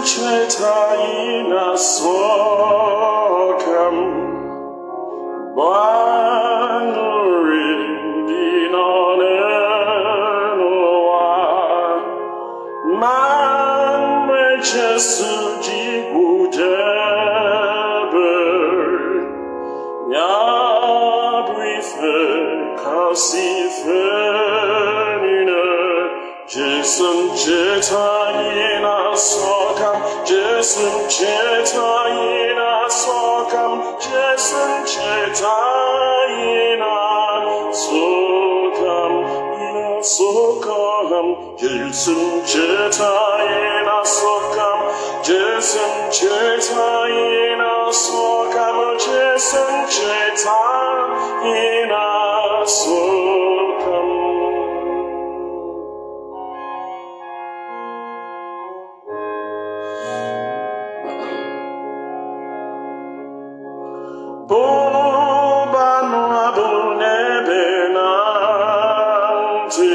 Chetayi na sokam Banuri dinonenwa Manwe Jesu jigudeber Nyabrife kasifenine Jesun Chetayi na sokam Jesun Chetayi na sokam Jesun Chetayi na sokam Jesun Chetayi na sokam Jesun Chetayi na sokam Jesun Chetayi na sokam Boba no abunebe nante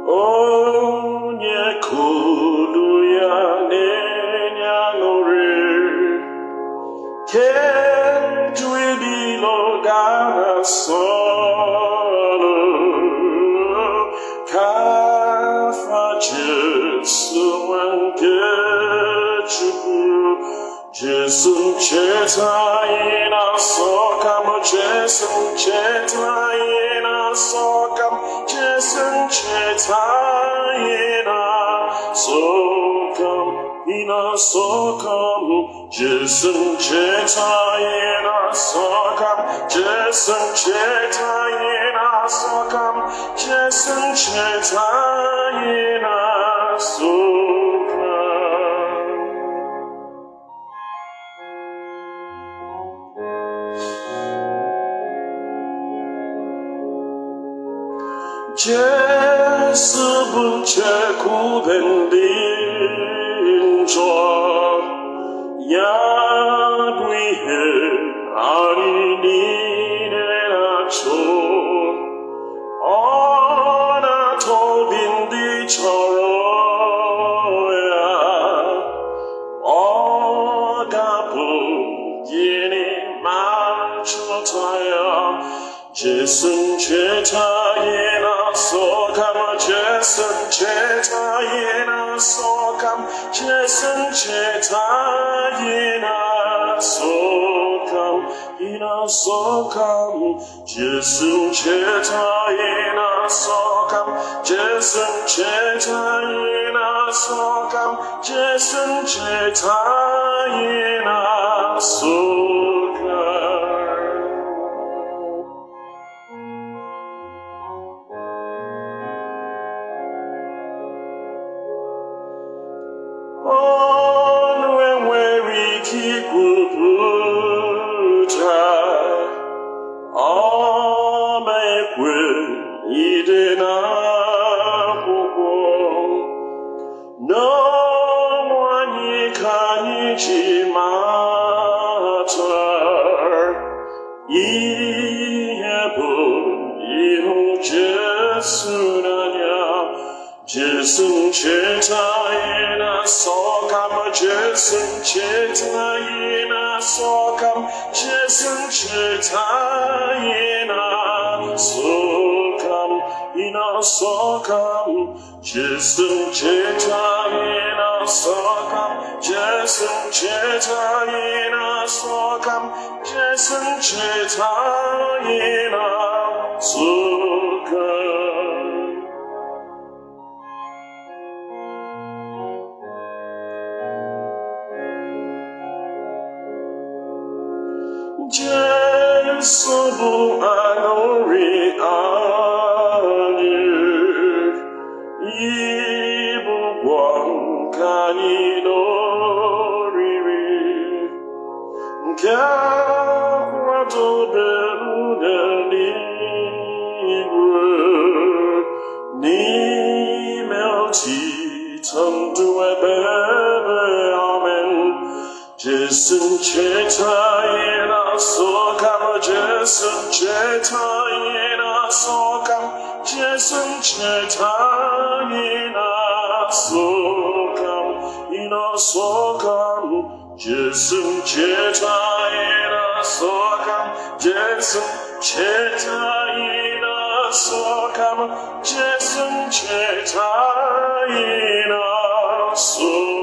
Onye kulu ya nenya nore Kentu ibilo gana sono Kafa Jesu wange chuku Jesun Chetayi na sokam Jesun Chetayi na sokam Jesun Chetayi na sokam Jesun Chetayi na sokam Jesun Chetayi na sokam Jesun Chetayi na sokam Jesu buncheku bendincho Yabwihe aninine nacho Ona tobindi choroya Ogabu yini manchotaya Jesun Chetayi na sokam Jesun Chetayi na sokam Jesun Chetayi na sokam Jesun Chetayi na sokam Jesun Chetayi na sokam Jesun Chetayi na sokam Onu enwere ike ikwupụta ọma ekwe ide n'akwụkwọ n'ọnwụ anyị ka anyị ji mata ihe bụ ịhụ Jesu n'anya Jesun Chetayi na sokam Jesun Chetayi na sokam Jesun Chetayi na sokam Jesun Chetayi na sokam Jesun Chetayi na sokam Jesun Chetayi na sokam Jesu bụ aṅụrị anyị, ịbụkwa nke anyị n'oriri, nke akwadobere n'eluigwe n'ime otito ndụ ebere. Amen. Jesu Chetayi na sokam Jesu Chetayi na sokam Jesu Chetayi na sokam sokam, Jesun chetaina sokam, Jesun chetaina sokam, Jesun chetaina sokam.